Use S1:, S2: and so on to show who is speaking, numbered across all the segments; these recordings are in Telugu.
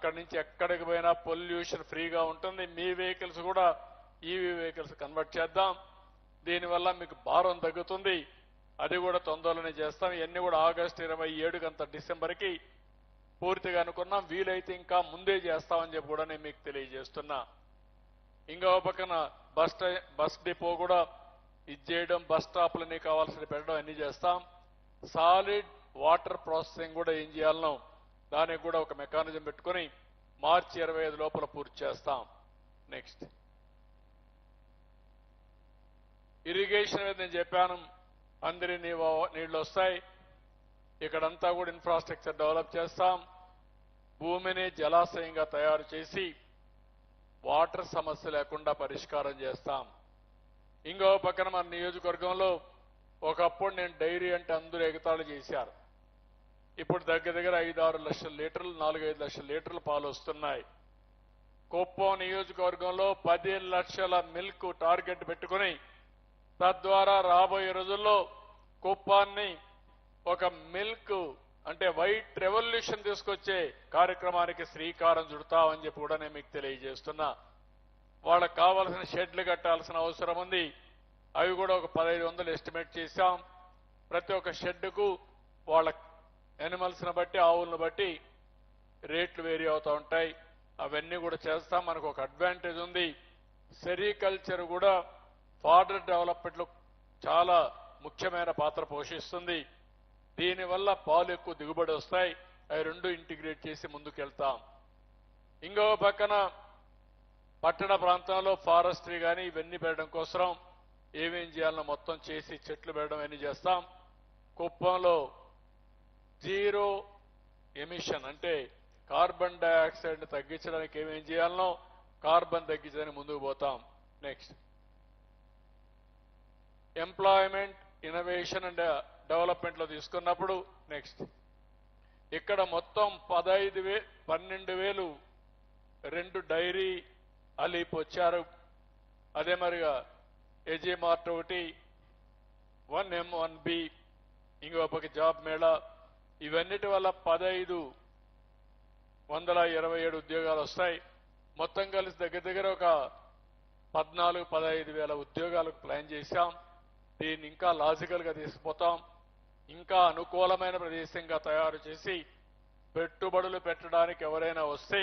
S1: అక్కడి నుంచి ఎక్కడికి పోయినా పొల్యూషన్ ఫ్రీగా ఉంటుంది. మీ వెహికల్స్ కూడా ఈవీ వెహికల్స్ కన్వర్ట్ చేద్దాం. దీనివల్ల మీకు భారం తగ్గుతుంది. అది కూడా తొందరలోనే చేస్తాం. ఇవన్నీ కూడా ఆగస్టు 27 అంత డిసెంబర్కి పూర్తిగా అనుకున్నాం. వీలైతే ఇంకా ముందే చేస్తామని చెప్పి కూడా నేను మీకు తెలియజేస్తున్నా. ఇంకో పక్కన బస్ డిపో కూడా ఇది చేయడం, బస్ స్టాప్లని కావాల్సిన పెట్టడం అన్ని చేస్తాం. సాలిడ్ వాటర్ ప్రాసెసింగ్ కూడా ఏం చేయాలనో దానికి కూడా ఒక మెకానిజం పెట్టుకుని మార్చి 25 లోపల పూర్తి చేస్తాం. నెక్స్ట్ ఇరిగేషన్ మీద నేను చెప్పాను, అందరి నీళ్లు వస్తాయి. ఇక్కడంతా కూడా ఇన్ఫ్రాస్ట్రక్చర్ డెవలప్ చేస్తాం. భూమిని జలాశయంగా తయారు చేసి వాటర్ సమస్య లేకుండా పరిష్కారం చేస్తాం. ఇంకో పక్కన మన నియోజకవర్గంలో ఒకప్పుడు నేను డైరీ అంటే అందరూ ఎగతాళి చేశారు. ఇప్పుడు దగ్గర దగ్గర 5-6 లక్షల లీటర్లు 4-5 లక్షల లీటర్లు పాలు వస్తున్నాయి. కుప్పం నియోజకవర్గంలో 10 లక్షల మిల్క్ టార్గెట్ పెట్టుకుని తద్వారా రాబోయే రోజుల్లో కుప్పాన్ని ఒక మిల్క్ అంటే వైట్ రెవల్యూషన్ తీసుకొచ్చే కార్యక్రమానికి శ్రీకారం చుడతామని చెప్పి కూడా నేను మీకు తెలియజేస్తున్నా. వాళ్ళకు కావాల్సిన షెడ్లు కట్టాల్సిన అవసరం ఉంది. అవి కూడా ఒక 1500 ఎస్టిమేట్ చేశాం. ప్రతి ఒక్క షెడ్కు వాళ్ళ యానిమల్స్ని బట్టి ఆవులను బట్టి రేట్లు వేరీ అవుతూ ఉంటాయి. అవన్నీ కూడా చేస్తాం. మనకు ఒక అడ్వాంటేజ్ ఉంది. సెరికల్చర్ కూడా ఫార్డర్ డెవలప్మెంట్లో చాలా ముఖ్యమైన పాత్ర పోషిస్తుంది. దీనివల్ల పాలు ఎక్కువ దిగుబడి వస్తాయి. అవి రెండు ఇంటిగ్రేట్ చేసి ముందుకెళ్తాం. ఇంకో పక్కన పట్టణ ప్రాంతంలో ఫారెస్ట్రీ కానీ ఇవన్నీ పెట్టడం కోసం ఏమేం చేయాలనో మొత్తం చేసి చెట్లు పెట్టడం అన్నీ చేస్తాం. కుప్పంలో జీరో ఎమిషన్ అంటే కార్బన్ డైఆక్సైడ్ని తగ్గించడానికి ఏమేం చేయాలనో కార్బన్ తగ్గించడానికి ముందుకు పోతాం. నెక్స్ట్ ఎంప్లాయ్మెంట్ ఇన్నోవేషన్ అండ్ డెవలప్మెంట్లో తీసుకున్నప్పుడు నెక్స్ట్ ఇక్కడ మొత్తం 12,000 2 డైరీ అలీప్ వచ్చారు. అదే మరిగా ఏజీ మార్ట్ ఒకటి 1M 1B ఇంకో పక్క జాబ్ మేళా ఇవన్నిటి వల్ల 1527 ఉద్యోగాలు వస్తాయి. మొత్తం కలిసి దగ్గర దగ్గర ఒక 14-15 వేల ఉద్యోగాలకు ప్లాన్ చేశాం. దీన్ని ఇంకా లాజికల్గా తీసుకుపోతాం. ఇంకా అనుకూలమైన ప్రదేశంగా తయారు చేసి పెట్టుబడులు పెట్టడానికి ఎవరైనా వస్తే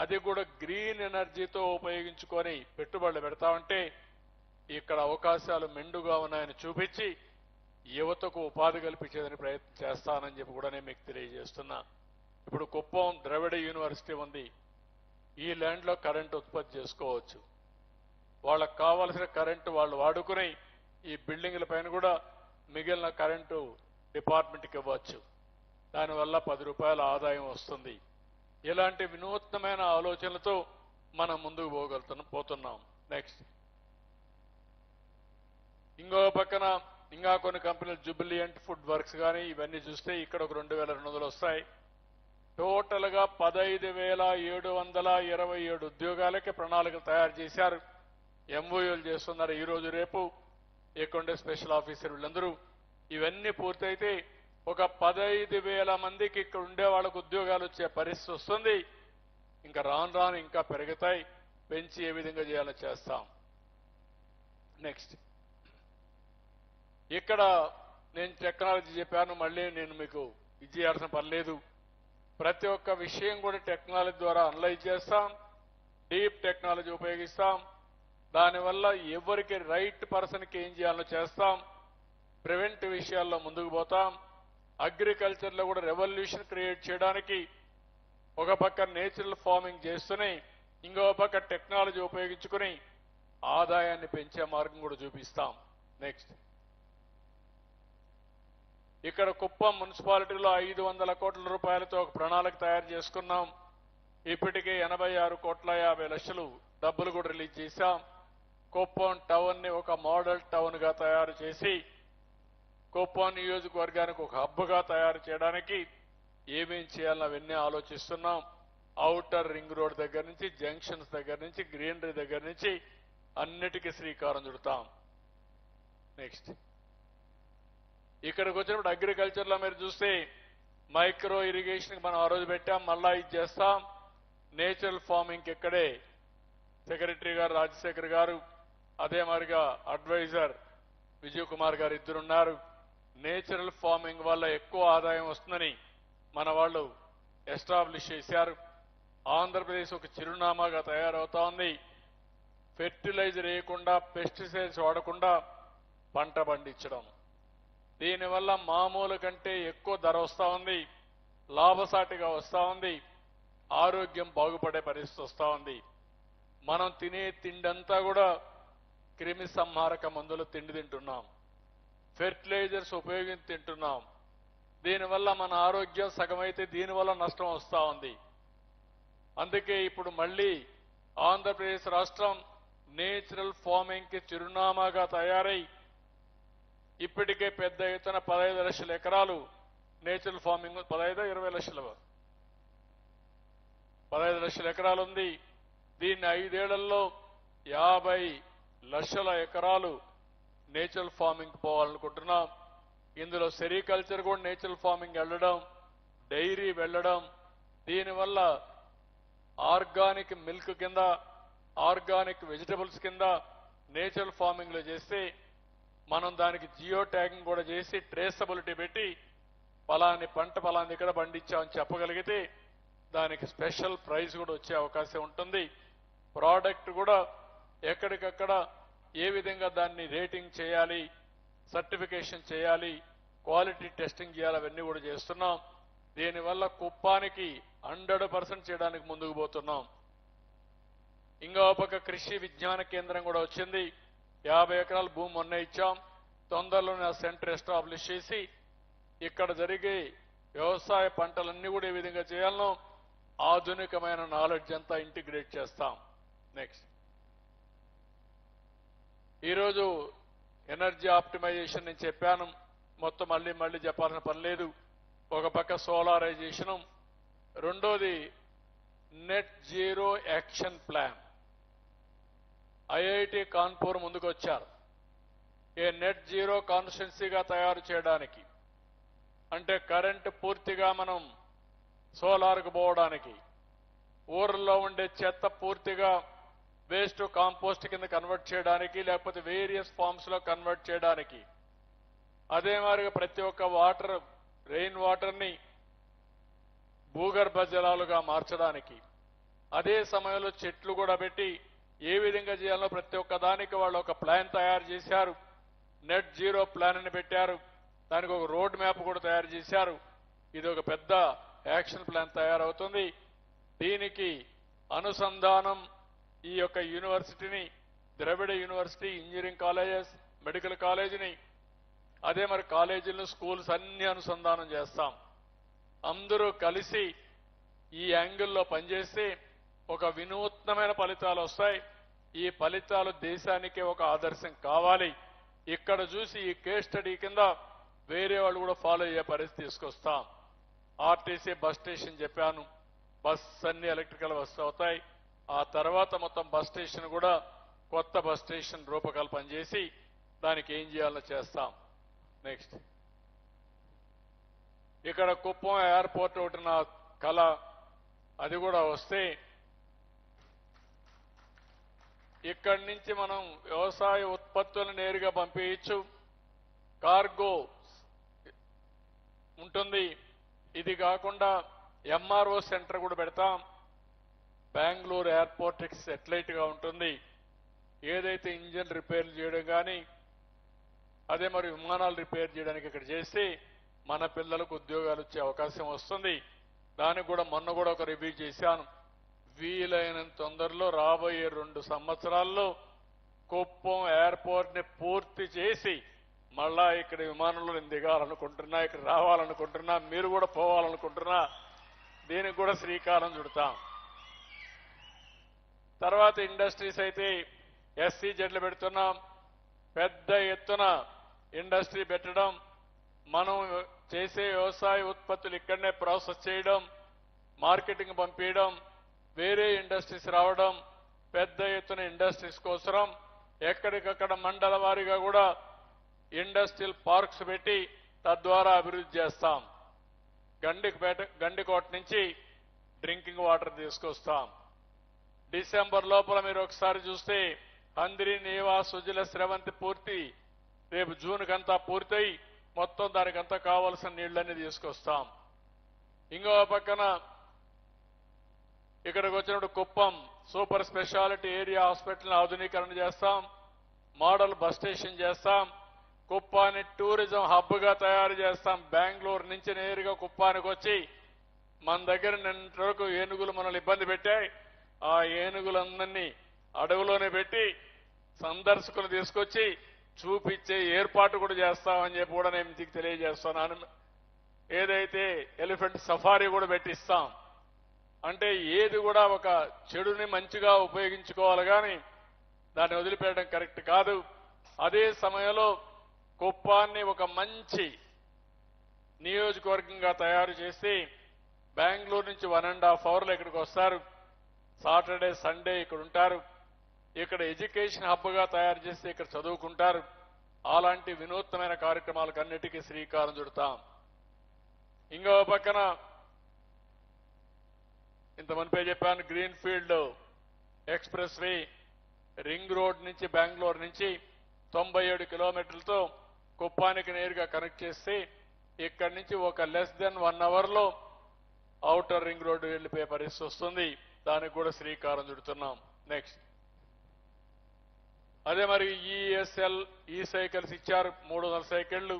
S1: అది కూడా గ్రీన్ ఎనర్జీతో ఉపయోగించుకొని పెట్టుబడులు పెడతామంటే ఇక్కడ అవకాశాలు మెండుగా ఉన్నాయని చూపించి యువతకు ఉపాధి కల్పించేదని ప్రయత్నం చేస్తానని చెప్పి కూడా నేను మీకు తెలియజేస్తున్నా. ఇప్పుడు కుప్పం ద్రవిడ యూనివర్సిటీ ఉంది. ఈ ల్యాండ్లో కరెంటు ఉత్పత్తి చేసుకోవచ్చు. వాళ్ళకు కావాల్సిన కరెంటు వాళ్ళు వాడుకుని ఈ బిల్డింగ్ల పైన కూడా మిగిలిన కరెంటు డిపార్ట్మెంట్కి ఇవ్వచ్చు. దానివల్ల 10 రూపాయల ఆదాయం వస్తుంది. ఇలాంటి వినూత్నమైన ఆలోచనలతో మనం ముందుకు పోతున్నాం. నెక్స్ట్ ఇంకో పక్కన ఇంకా కొన్ని కంపెనీలు జుబిలియంట్ ఫుడ్ వర్క్స్ కానీ ఇవన్నీ చూస్తే ఇక్కడ ఒక 2200 వస్తాయి. టోటల్గా 15,727 ఉద్యోగాలకి ప్రణాళికలు తయారు చేశారు. ఎంఓయూలు చేస్తున్నారు ఈ రోజు రేపు. ఇక్కడ స్పెషల్ ఆఫీసర్ వీళ్ళందరూ ఇవన్నీ పూర్తయితే ఒక 15,000 మందికి ఇక్కడ ఉండే వాళ్ళకు ఉద్యోగాలు వచ్చే పరిస్థితి వస్తుంది. ఇంకా రాను రాను ఇంకా పెరుగుతాయి. పెంచి ఏ విధంగా చేయాలో చేస్తాం. నెక్స్ట్ ఇక్కడ నేను టెక్నాలజీ చెప్పాను. మళ్ళీ నేను మీకు ఇది చేయాల్సిన పని లేదు. ప్రతి ఒక్క విషయం కూడా టెక్నాలజీ ద్వారా అనలైజ్ చేస్తాం. డీప్ టెక్నాలజీ ఉపయోగిస్తాం. దానివల్ల ఎవరికి రైట్ పర్సన్కి ఏం చేయాలో చేస్తాం. ప్రివెంట్ విషయాల్లో ముందుకు పోతాం. అగ్రికల్చర్లో కూడా రెవల్యూషన్ క్రియేట్ చేయడానికి ఒక పక్క నేచురల్ ఫార్మింగ్ చేస్తూనే ఇంకో పక్క టెక్నాలజీ ఉపయోగించుకుని ఆదాయాన్ని పెంచే మార్గం కూడా చూపిస్తాం. నెక్స్ట్ ఇక్కడ కుప్పం మున్సిపాలిటీలో 500 కోట్ల రూపాయలతో ఒక ప్రణాళిక తయారు చేసుకున్నాం. ఇప్పటికే 86,50,00,000 డబ్బులు కూడా రిలీజ్ చేశాం. కుప్పం టౌన్ ని ఒక మోడల్ టౌన్ గా తయారు చేసి కుప్పం నియోజకవర్గానికి ఒక హబ్గా తయారు చేయడానికి ఏమేం చేయాలని అవన్నీ ఆలోచిస్తున్నాం. ఔటర్ రింగ్ రోడ్ దగ్గర నుంచి జంక్షన్స్ దగ్గర నుంచి గ్రీనరీ దగ్గర నుంచి అన్నిటికీ శ్రీకారం చుడతాం. నెక్స్ట్ ఇక్కడికి వచ్చినప్పుడు అగ్రికల్చర్లో మీరు చూస్తే మైక్రో ఇరిగేషన్ మనం ఆ రోజు పెట్టాం. మళ్ళా ఇది చేస్తాం. నేచురల్ ఫార్మింగ్ ఇక్కడే సెక్రటరీ గారు రాజశేఖర్ గారు, అదే మరిగా అడ్వైజర్ విజయ్ కుమార్ గారు ఇద్దరున్నారు. నేచురల్ ఫార్మింగ్ వల్ల ఎక్కువ ఆదాయం వస్తుందని మన వాళ్ళు ఎస్టాబ్లిష్ చేశారు. ఆంధ్రప్రదేశ్ ఒక చిరునామాగా తయారవుతా ఉంది. ఫెర్టిలైజర్ వేయకుండా, పెస్టిసైడ్స్ వాడకుండా పంట పండించడం. దీనివల్ల మామూలు కంటే ఎక్కువ ధర వస్తూ ఉంది, లాభసాటిగా వస్తూ ఉంది, ఆరోగ్యం బాగుపడే పరిస్థితి వస్తూ ఉంది. మనం తినే తిండంతా కూడా క్రిమి సంహారక మందులు తిండి తింటున్నాం, ఫెర్టిలైజర్స్ ఉపయోగించి తింటున్నాం. దీనివల్ల మన ఆరోగ్యం సగమైతే దీనివల్ల నష్టం వస్తూ ఉంది. అందుకే ఇప్పుడు మళ్ళీ ఆంధ్రప్రదేశ్ రాష్ట్రం నేచురల్ ఫార్మింగ్ కి చిరునామాగా తయారై ఇప్పటికే పెద్ద ఎత్తున 15 లక్షల ఎకరాలు నేచురల్ ఫార్మింగ్, 15 లక్షల ఎకరాలు ఉంది. దీన్ని 5 ఏళ్లలో 50 లక్షల ఎకరాలు నేచురల్ ఫార్మింగ్ పోవాలనుకుంటున్నాం. ఇందులో సెరికల్చర్ కూడా నేచురల్ ఫార్మింగ్ వెళ్ళడం, డైరీ వెళ్ళడం. దీనివల్ల ఆర్గానిక్ మిల్క్ కింద, ఆర్గానిక్ వెజిటబుల్స్ కింద నేచురల్ ఫార్మింగ్ లో చేస్తే మనం దానికి జియో ట్యాగింగ్ కూడా చేసి ట్రేసబిలిటీ పెట్టి పలాని పంట పలాని ఇక్కడ పండించామని చెప్పగలిగితే దానికి స్పెషల్ ప్రైజ్ కూడా వచ్చే అవకాశం ఉంటుంది. ప్రోడక్ట్ కూడా ఎక్కడికక్కడ ఏ విధంగా దాన్ని రేటింగ్ చేయాలి, సర్టిఫికేషన్ చేయాలి, క్వాలిటీ టెస్టింగ్ చేయాలి, అవన్నీ కూడా చేస్తున్నాం. దీనివల్ల కుప్పానికి 100% చేయడానికి ముందుకు పోతున్నాం. ఇంకో పక్క కృషి విజ్ఞాన కేంద్రం కూడా వచ్చింది. 50 ఎకరాల భూమి మొన్న ఇచ్చాం. తొందరలోనే ఆ సెంటర్ ఎస్టాబ్లిష్ చేసి ఇక్కడ జరిగే వ్యవసాయ పంటలన్నీ కూడా ఏ విధంగా చేయాలనో ఆధునికమైన నాలెడ్జ్ అంతా ఇంటిగ్రేట్ చేస్తాం. నెక్స్ట్, ఈరోజు ఎనర్జీ ఆప్టిమైజేషన్ నేను చెప్పాను, మొత్తం మళ్ళీ చెప్పాల్సిన పని లేదు. ఒక పక్క సోలారైజేషను, రెండోది net zero action plan. IIT Kanpur ముందుకు వచ్చారు ఏ నెట్ జీరో కాన్స్టిట్యున్సీగా తయారు చేయడానికి. అంటే కరెంటు పూర్తిగా మనం సోలార్కు పోవడానికి, ఊర్లో ఉండే చెత్త పూర్తిగా వేస్ట్ కాంపోస్ట్ కింద కన్వర్ట్ చేయడానికి, లేకపోతే వేరియస్ ఫార్మ్స్ లో కన్వర్ట్ చేయడానికి, అదే మాదిరిగా ప్రతి ఒక్క వాటర్, రెయిన్ వాటర్ని భూగర్భ జలాలుగా మార్చడానికి, అదే సమయంలో చెట్లు కూడా పెట్టి ఏ విధంగా చేయాలో ప్రతి ఒక్క దానికి వాళ్ళు ఒక ప్లాన్ తయారు చేశారు. నెట్ జీరో ప్లాన్ అని పెట్టారు. దానికి ఒక రోడ్ మ్యాప్ కూడా తయారు చేశారు. ఇది ఒక పెద్ద యాక్షన్ ప్లాన్ తయారవుతుంది. దీనికి అనుసంధానం ఈ యొక్క యూనివర్సిటీని, ద్రవిడ యూనివర్సిటీ, ఇంజనీరింగ్ కాలేజెస్, మెడికల్ కాలేజీని, అదే మరి కాలేజీలను, స్కూల్స్ అన్ని అనుసంధానం చేస్తాం. అందరూ కలిసి ఈ యాంగిల్లో పనిచేస్తే ఒక వినూత్నమైన ఫలితాలు వస్తాయి. ఈ ఫలితాలు దేశానికే ఒక ఆదర్శం కావాలి. ఇక్కడ చూసి ఈ కేస్ స్టడీ కింద వేరే వాళ్ళు కూడా ఫాలో అయ్యే పరిస్థితి తీసుకొస్తాం. ఆర్టీసీ బస్ స్టేషన్ చెప్పాను, బస్ అన్ని ఎలక్ట్రికల్ బస్సు అవుతాయి. ఆ తర్వాత మొత్తం బస్ స్టేషన్ కూడా కొత్త బస్ స్టేషన్ రూపకల్పన చేసి దానికి ఏం చేయాలో చేస్తాం. నెక్స్ట్, ఇక్కడ కుప్పం ఎయిర్పోర్ట్ ఒకటి నా కళ, అది కూడా వస్తే ఇక్కడి నుంచి మనం వ్యవసాయ ఉత్పత్తులను నేరుగా పంపించచ్చు. కార్గో ఉంటుంది. ఇది కాకుండా ఎంఆర్ఓ సెంటర్ కూడా పెడతాం. బెంగళూరు ఎయిర్పోర్ట్ సెటిలైట్ గా ఉంటుంది. ఏదైతే ఇంజిన్ రిపేర్లు చేయడం కానీ, అదే మరి విమానాలు రిపేర్ చేయడానికి ఇక్కడ చేసి మన పిల్లలకు ఉద్యోగాలు వచ్చే అవకాశం వస్తుంది. దానికి కూడా మొన్న కూడా ఒక రివ్యూ చేశాను. వీలైనంత తొందరలో రాబోయే 2 సంవత్సరాల్లో కుప్పం ఎయిర్పోర్ట్ ని పూర్తి చేసి మళ్ళా ఇక్కడ విమానంలో నేను దిగాలనుకుంటున్నా, ఇక్కడ రావాలనుకుంటున్నా, మీరు కూడా పోవాలనుకుంటున్నా. దీనికి కూడా శ్రీకారం చుడతాం. తర్వాత ఇండస్ట్రీస్ అయితే SEZలు పెడుతున్నాం. పెద్ద ఎత్తున ఇండస్ట్రీ పెట్టడం, మనం చేసే వ్యవసాయ ఉత్పత్తులు ఇక్కడనే ప్రాసెస్ చేయడం, మార్కెటింగ్ పంపించడం, వేరే ఇండస్ట్రీస్ రావడం, పెద్ద ఎత్తున ఇండస్ట్రీస్ కోసం ఎక్కడికక్కడ మండల వారీగా కూడా ఇండస్ట్రియల్ పార్క్స్ పెట్టి తద్వారా అభివృద్ధి చేస్తాం. గండికోట నుంచి డ్రింకింగ్ వాటర్ తీసుకొస్తాం. డిసెంబర్ లోపల మీరు ఒకసారి చూస్తే హంద్రి నీవా సుజల స్రవంతి పూర్తి రేపు జూన్కంతా పూర్తయి మొత్తం దానికంతా కావాల్సిన నీళ్లన్నీ తీసుకొస్తాం. ఇంకో పక్కన ఇక్కడికి వచ్చినప్పుడు Kuppam super speciality area hospital ఆధునీకరణ చేస్తాం. మోడల్ బస్ స్టేషన్ చేస్తాం. కుప్పాన్ని టూరిజం హబ్ గా తయారు చేస్తాం. బెంగళూరు నుంచి నేరుగా కుప్పానికి వచ్చి మన దగ్గర నిన్నటి వరకు ఏనుగులు మనల్ని ఇబ్బంది పెట్టాయి. ఆ ఏనుగులందరినీ అడవిలోనే పెట్టి సందర్శకులు తీసుకొచ్చి చూపించే ఏర్పాటు కూడా చేస్తామని చెప్పి కూడా నేను మీకు తెలియజేస్తున్నాను. ఏదైతే ఎలిఫెంట్ సఫారీ కూడా పెట్టిస్తాం. అంటే ఏది కూడా ఒక చెడుని మంచిగా ఉపయోగించుకోవాలి కానీ దాన్ని వదిలిపెట్టడం కరెక్ట్ కాదు. అదే సమయంలో కుప్పాన్ని ఒక మంచి నియోజకవర్గంగా తయారు చేసి బెంగళూరు నుంచి 1.5 అవర్లు ఇక్కడికి వస్తారు. సాటర్డే సండే ఇక్కడ ఉంటారు. ఇక్కడ ఎడ్యుకేషన్ హబ్గా తయారు చేసి ఇక్కడ చదువుకుంటారు. అలాంటి వినూత్నమైన కార్యక్రమాలకు అన్నిటికీ శ్రీకారం చుడతాం. ఇంకో పక్కన ఇంత మునిపే చెప్పాను, green field express way ring road నుంచి బెంగళూరు నుంచి 97 కిలోమీటర్లతో కుప్పానికి నేరుగా కనెక్ట్ చేస్తే ఇక్కడి నుంచి ఒక లెస్ దెన్ 1 అవర్లో ఔటర్ రింగ్ రోడ్డు వెళ్లిపోయే పరిస్థితి వస్తుంది. దానికి కూడా శ్రీకారం చుడుతున్నాం. నెక్స్ట్ అదే మరి ఈఎస్ఎల్ ఈ సైకిల్స్ ఇచ్చారు. 300 సైకిళ్లు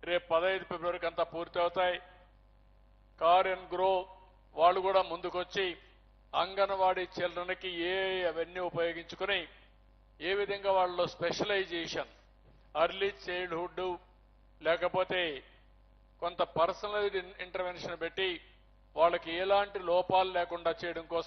S1: రేపు 15 ఫిబ్రవరికి అంతా పూర్తి అవుతాయి. కార్ అండ్ గ్రో వాళ్ళు కూడా ముందుకొచ్చి అంగన్వాడీ చిల్డ్రన్కి అవన్నీ ఉపయోగించుకుని ఏ విధంగా వాళ్ళలో స్పెషలైజేషన్ అర్లీ చైల్డ్హుడ్ లేకపోతే కొంత పర్సనల్ ఇంటర్వెన్షన్ పెట్టి వాళ్ళకి ఎలాంటి లోపాలు లేకుండా చేయడం కోసం